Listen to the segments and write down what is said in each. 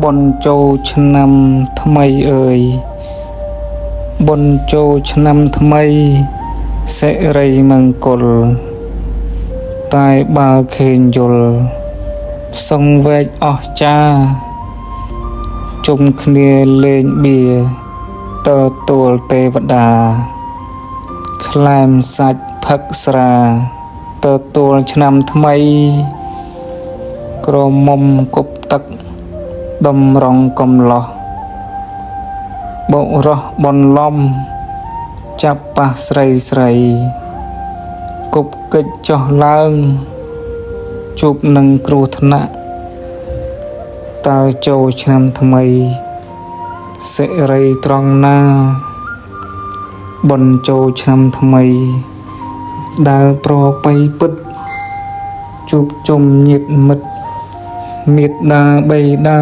បនចូលឆ្នាំថ្មីអើយបនចូលឆ្នាំថ្មីសិរីមង្គលតែបើខេងយល់សង្វេកអស់ចាជុំគ្នាលេងបៀទទួលទេវតាក្លែមសាច់ផឹកស្រាទទួលឆ្នាំថ្មីក្រមុំគប់ទឹកតម្រង់កំឡោះបោករោះបនលំចាប់ប៉ះស្រីស្រីគប់កិច្ចចុះឡើងជួបនឹងគ្រោះថ្នាក់តើចូលឆ្នាំថ្មីសិរីត្រង់ណាបនចូលឆ្នាំថ្មីដែលប្រពៃពិតជួបជុំញាតិមិត្តមេត្តាបិតា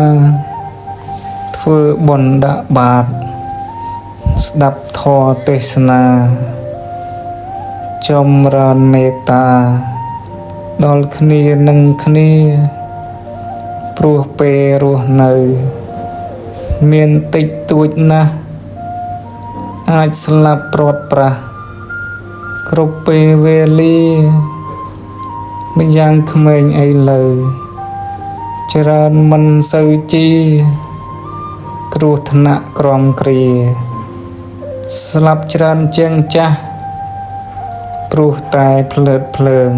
ធ្វើបន់ដាក់បាតស្ដាប់ធម៌ទេសនាចម្រើនមេត្តាដល់គ្នានឹងគ្នាព្រោះពេលរស់នៅមានតិចតួចណាស់អាចស្លាប់ព្រាត់ប្រាសគ្រប់ពេលវេលាមិនយ៉ាងក្មេងអីលើច្រើនមិនសូវជាគ្រោះថ្នាក់ក្រំគ្រាស្លាប់ច្រើនជាងចាស់ព្រោះតែភ្លើតភ្លើង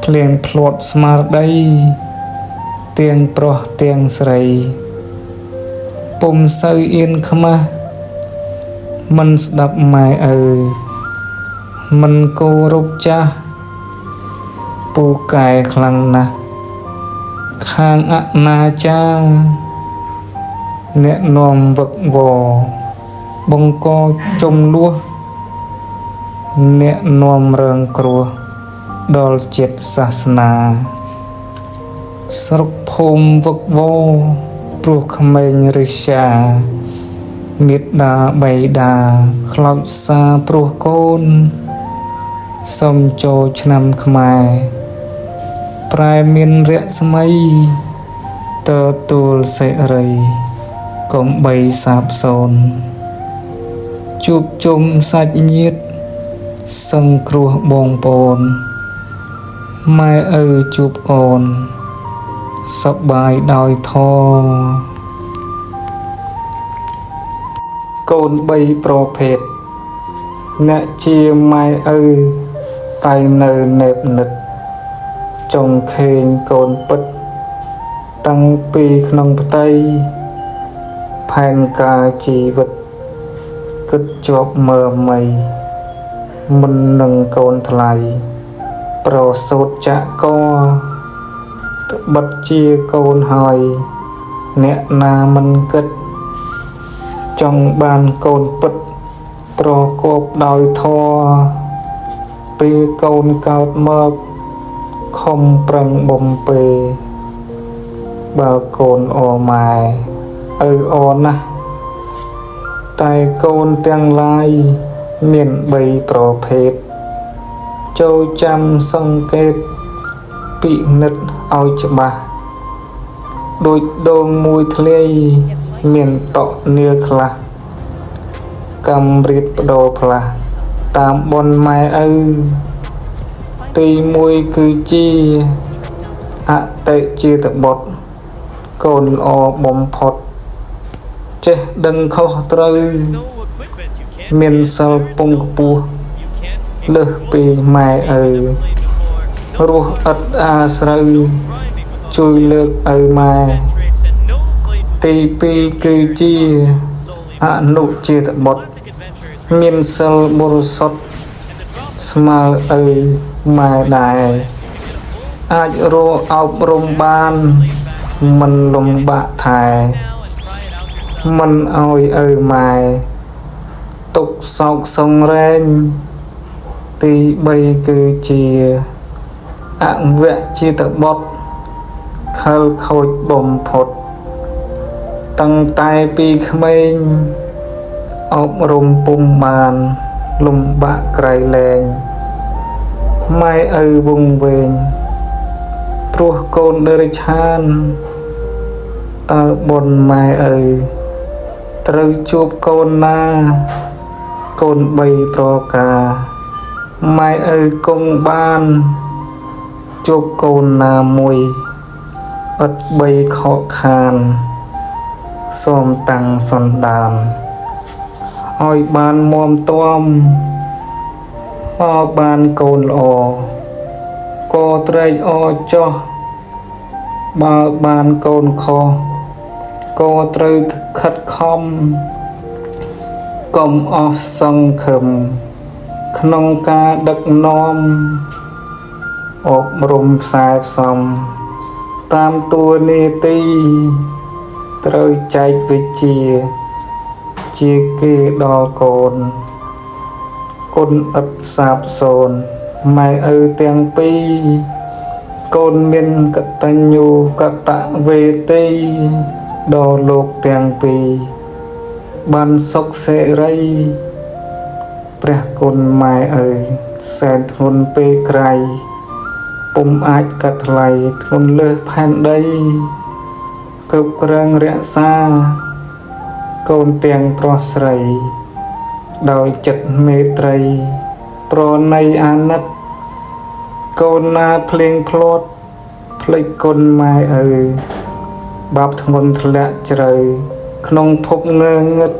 ភ្លៀងភ្លាត់ស្មារតីទាំងប្រុសទាំងស្រីពុំសូវអៀនខ្មាស់មិនស្ដាប់ម៉ែឪមិនគោរពចាស់ពូកែខ្លាំងណាស់ខាងអនាចារអ្នកនាំវឹកវរបង្កចំនួនអ្នកនាំរឿងគ្រោះដល់ជាតិសាសនាស្រុកភូមិវឹកវរព្រោះក្មេងរិះសាមេត្តាបិតាខ្លោចសារព្រោះកូនសូមចូលឆ្នាំខ្មែរប្រែមានរស្មីទទួលសិរីកុំបីសាបសូន្យជួបជុំសាច់ញាតិសង្គ្រោះបងប្អូនម៉ែឪជួបកូនសប្បាយដោយធម៌កូន3ប្រភេទអ្នកជាម៉ែឪតែនៅនេបនិតចុងខេងកូនពិតតាំងពីក្នុងផ្ទៃផែនការជីវិតគិតជាប់មើលមៃមិននឹងកូនថ្លៃប្រសូតចាក់កត្បិតជាកូនហើយអ្នកណាមិនគិតចង់បានកូនពិតប្រកបដោយធម៌ពេលកូនកើតមកខំប្រឹងបំពេបើកូនអម៉ែឪអណាស់តែកូនទាំងឡាយមាន3ប្រភេទចូលចាំសង្កេតពិនិត្យឲ្យច្បាស់ដូចដងមួយធ្លាយមានតក់នាលខ្លះកំរៀបបដោផ្លាស់តាមបនម៉ែឪទី1គឺជាអតិជាតបុត្រកូនល្អបំផុតចេះដឹងខុសត្រូវមានសិលខ្ពង់ខ្ពស់លើសពីម៉ែឪរស់ឥតអាស្រូវជួយលើកឪម៉ែទី2គឺជាអនុជាតបុត្រមានសិលបរិសុទ្ធស្មើឪម៉ែដែរអាចរកអប់រំបានមិនលំបាកថែមិនឲ្យឪម៉ែទុកសោកសង្រែងទី3គឺជាអវជាតបុត្រខលខូចបំផុតតាំងតែពីក្មេងអប់រំពុំបានលំបាកក្រៃលែងម៉ែឪវង្វេងព្រោះកូនដេរឆាន តើបុណ្យម៉ែអើយត្រូវជួបកូនណាកូន3ប្រការម៉ែអើយគង់បានជួបកូនណាមួយឥត3ខកខានសូមតាំងសន្តានឲ្យបានមាំទាំបានកូនល្អក៏ត្រេកអរចោះបើបានកូនខុសក៏ត្រូវខិតខំកុំអស់សង្ឃឹមក្នុងការដឹកនាំអប់រំផ្សែផ្សំតាមតួនាទីត្រូវចែកវិជ្ជាគេដល់កូនគុណឥតសាបសូន្យម៉ែឪទាំងពីរកូនមានកតញ្ញូកតវេទីដល់លោកទាំងពីរបានសុខសេរីព្រះគុណម៉ែឪសែនធ្ងន់ពេកក្រៃពុំអាចកាត់ថ្លៃធ្ងន់លើសផែនដីគ្រប់គ្រងរក្សាកូនទាំងប្រុសស្រីដោយចិត្តមេត្រីប្រណីអាណិតកូនណាភ្លៀងភ្លាត់ភ្លេចគុណម៉ែឪបាបធ្ងន់ធ្លាក់ជ្រៅក្នុងភពងើងឹត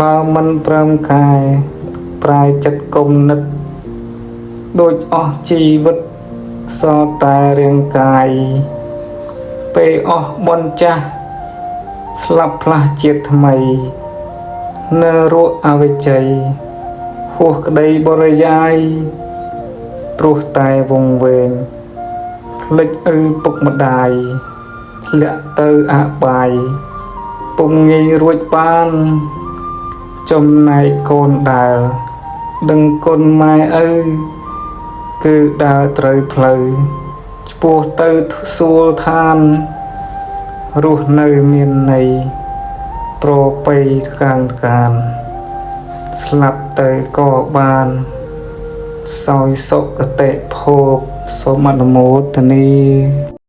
បើមិនព្រមកាយប្រែចិត្តគំនិតដូចអស់ជីវិតសល់តែរាងកាយពេលអស់បនចាស់ស្លាប់ផ្លាស់ជាតិថ្មីនៅរស់អវិជ័យហួសក្តីបរិយាយព្រោះតែវង្វេងភ្លេចឪពុកម្ដាយធ្លាក់ទៅអាបាយពុំងាយរួចបានចំណែកកូនដែលដឹងគុណម៉ែឪគឺដើរត្រូវផ្លូវឆ្ពោះទៅសួលឋានរស់នៅមានន័យប្រពៃកាងកានស្លាប់ទៅក៏បានសោយសុគតិភពសូមអនុមោទនា